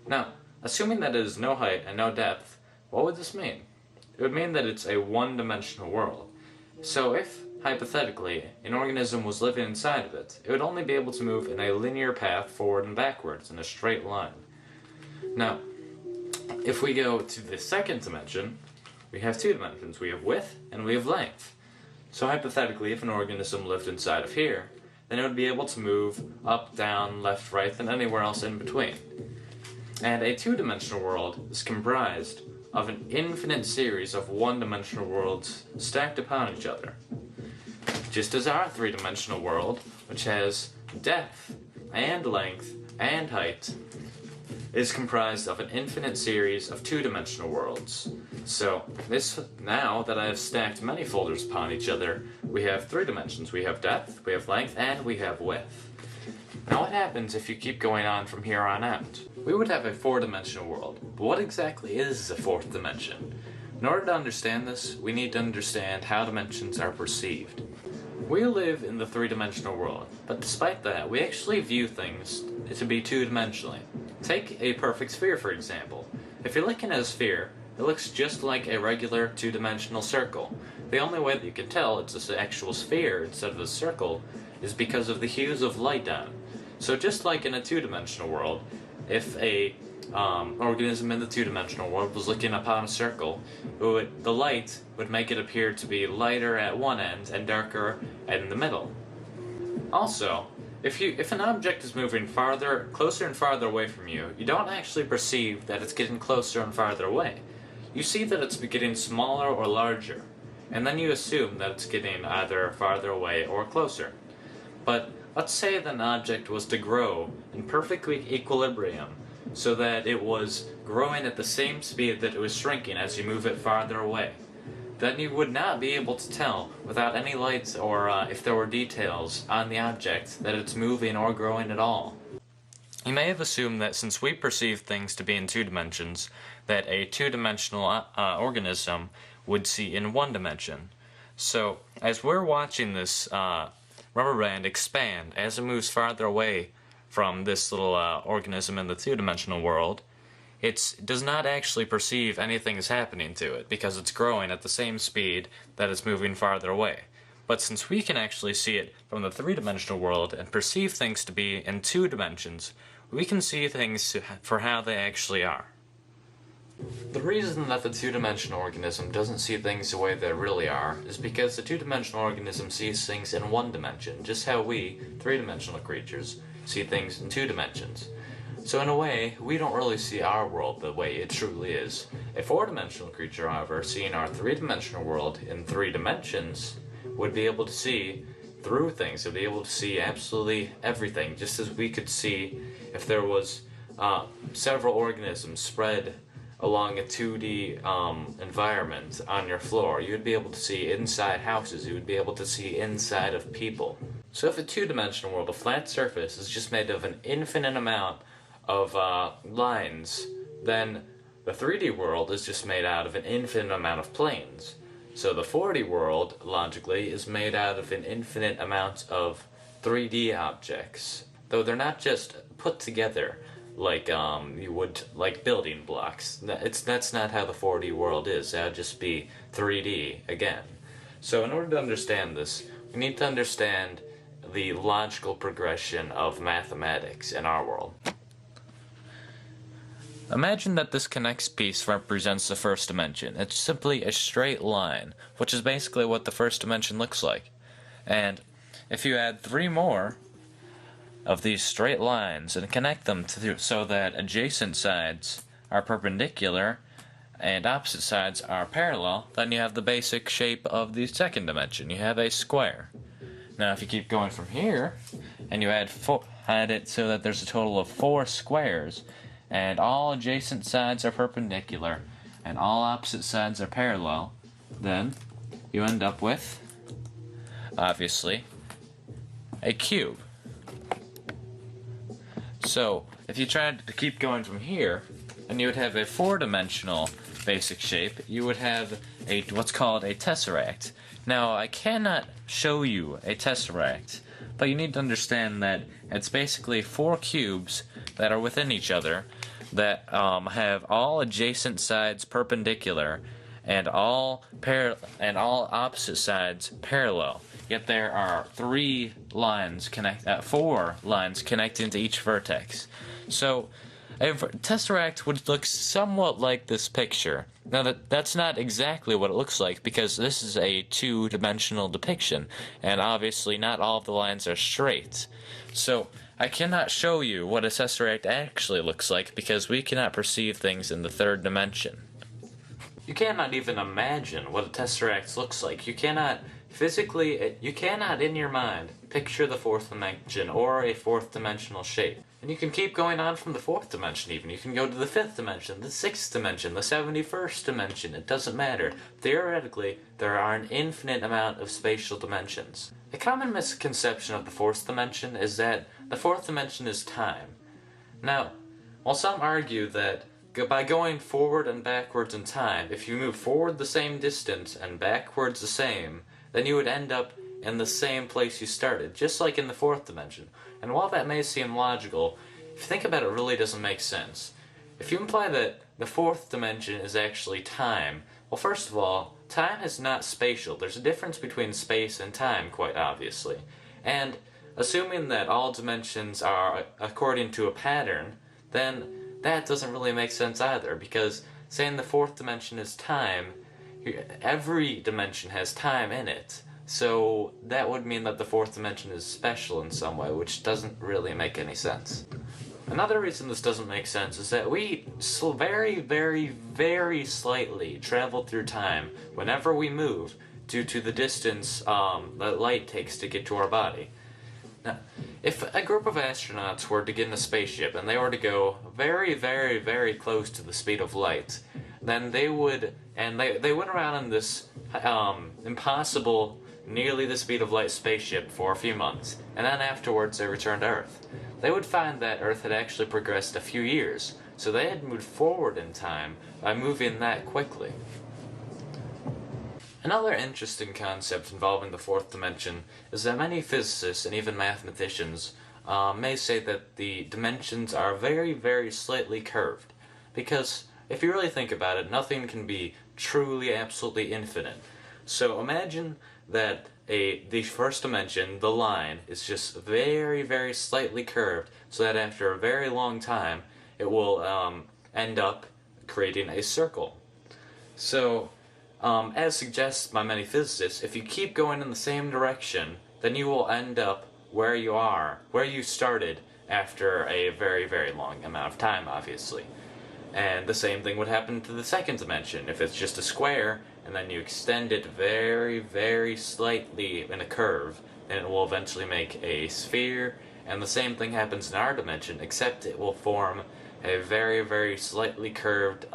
Now, assuming that it is no height and no depth, what would this mean? It would mean that it's a one-dimensional world. So if, hypothetically, an organism was living inside of it, it would only be able to move in a linear path forward and backwards in a straight line. Now, if we go to the second dimension, we have two dimensions. We have width and we have length. So hypothetically, if an organism lived inside of here, then it would be able to move up, down, left, right, and anywhere else in between. And a two-dimensional world is comprised of an infinite series of one-dimensional worlds stacked upon each other. Just as our three-dimensional world, which has depth and length and height, is comprised of an infinite series of two-dimensional worlds. So, now that I have stacked many folders upon each other, we have three dimensions. We have depth, we have length, and we have width. Now what happens if you keep going on from here on out? We would have a four-dimensional world, but what exactly is a fourth dimension? In order to understand this, we need to understand how dimensions are perceived. We live in the three-dimensional world, but despite that, we actually view things to be two-dimensionally. Take a perfect sphere, for example. If you're looking at a sphere, it looks just like a regular two-dimensional circle. The only way that you can tell it's an actual sphere instead of a circle is because of the hues of light on it. So just like in a two-dimensional world, if a organism in the two-dimensional world was looking upon a circle, the light would make it appear to be lighter at one end and darker in the middle. Also, if an object is moving closer and farther away from you, you don't actually perceive that it's getting closer and farther away. You see that it's getting smaller or larger, and then you assume that it's getting either farther away or closer. But let's say that an object was to grow in perfect equilibrium, so that it was growing at the same speed that it was shrinking as you move it farther away. Then you would not be able to tell, without any lights or if there were details on the object, that it's moving or growing at all. You may have assumed that since we perceive things to be in two dimensions, that a two-dimensional organism would see in one dimension. So, as we're watching this rubber band expand as it moves farther away from this little organism in the two-dimensional world, it does not actually perceive anything is happening to it because it's growing at the same speed that it's moving farther away. But since we can actually see it from the three-dimensional world and perceive things to be in two dimensions, we can see things for how they actually are. The reason that the two-dimensional organism doesn't see things the way they really are is because the two-dimensional organism sees things in one dimension, just how we, three-dimensional creatures, see things in two dimensions. So in a way, we don't really see our world the way it truly is. A four-dimensional creature, however, seeing our three-dimensional world in three dimensions, would be able to see through things. It would be able to see absolutely everything, just as we could see if there was several organisms spread along a 2D environment on your floor. You would be able to see inside houses. You would be able to see inside of people. So if a two-dimensional world, a flat surface, is just made of an infinite amount of lines, then the 3D world is just made out of an infinite amount of planes. So the 4D world, logically, is made out of an infinite amount of 3D objects. Though they're not just put together like you would like building blocks. That's not how the 4D world is. That would just be 3D again. So in order to understand this, we need to understand the logical progression of mathematics in our world. Imagine that this connects piece represents the first dimension. It's simply a straight line, which is basically what the first dimension looks like. And if you add 3 more of these straight lines and connect them so that adjacent sides are perpendicular and opposite sides are parallel, then you have the basic shape of the second dimension. You have a square. Now if you keep going from here and you add it so that there's a total of 4 squares, and all adjacent sides are perpendicular and all opposite sides are parallel, then you end up with, obviously, a cube. So if you tried to keep going from here, and you would have a 4-dimensional basic shape, you would have what's called a tesseract. Now I cannot show you a tesseract, but you need to understand that it's basically 4 cubes that are within each other that have all adjacent sides perpendicular and all opposite sides parallel. Yet there are four lines connecting to each vertex. So a tesseract would look somewhat like this picture. Now that's not exactly what it looks like, because this is a two-dimensional depiction, and obviously not all of the lines are straight. So I cannot show you what a tesseract actually looks like, because we cannot perceive things in the third dimension. You cannot even imagine what a tesseract looks like. You cannot in your mind picture the fourth dimension or a fourth dimensional shape. And you can keep going on from the fourth dimension even. You can go to the fifth dimension, the sixth dimension, the 71st dimension. It doesn't matter. Theoretically, there are an infinite amount of spatial dimensions. A common misconception of the fourth dimension is that the fourth dimension is time. Now, while some argue that by going forward and backwards in time, if you move forward the same distance and backwards the same, then you would end up in the same place you started, just like in the fourth dimension. And while that may seem logical, if you think about it, it really doesn't make sense. If you imply that the fourth dimension is actually time, well, first of all, time is not spatial. There's a difference between space and time, quite obviously. And assuming that all dimensions are according to a pattern, then that doesn't really make sense either, because saying the fourth dimension is time, every dimension has time in it. So that would mean that the fourth dimension is special in some way, which doesn't really make any sense. Another reason this doesn't make sense is that we very, very, very slightly travel through time whenever we move due to the distance that light takes to get to our body. Now, if a group of astronauts were to get in a spaceship and they were to go very, very, very close to the speed of light, then they went around in this impossible, nearly the speed of light spaceship for a few months, and then afterwards they returned to Earth. They would find that Earth had actually progressed a few years, so they had moved forward in time by moving that quickly. Another interesting concept involving the fourth dimension is that many physicists and even mathematicians may say that the dimensions are very, very slightly curved, because if you really think about it, nothing can be truly, absolutely infinite. So imagine that the first dimension, the line, is just very, very slightly curved, so that after a very long time, it will end up creating a circle. So, as suggested by many physicists, if you keep going in the same direction, then you will end up where you started after a very, very long amount of time, obviously. And the same thing would happen to the second dimension. If it's just a square, and then you extend it very, very slightly in a curve, then it will eventually make a sphere. And the same thing happens in our dimension, except it will form a very, very slightly curved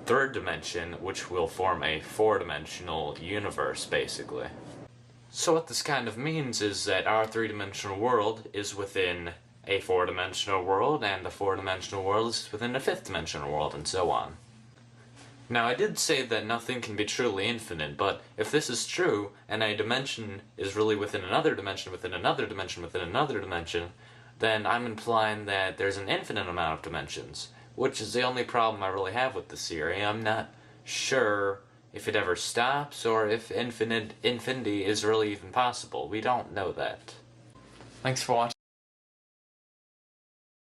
third dimension, which will form a four-dimensional universe, basically. So what this kind of means is that our three-dimensional world is within a four-dimensional world, and the four-dimensional world is within a fifth-dimensional world, and so on. Now, I did say that nothing can be truly infinite, but if this is true, and a dimension is really within another dimension, within another dimension, within another dimension, then I'm implying that there's an infinite amount of dimensions, which is the only problem I really have with this theory. I'm not sure if it ever stops, or if infinity is really even possible. We don't know that. Thanks for watching.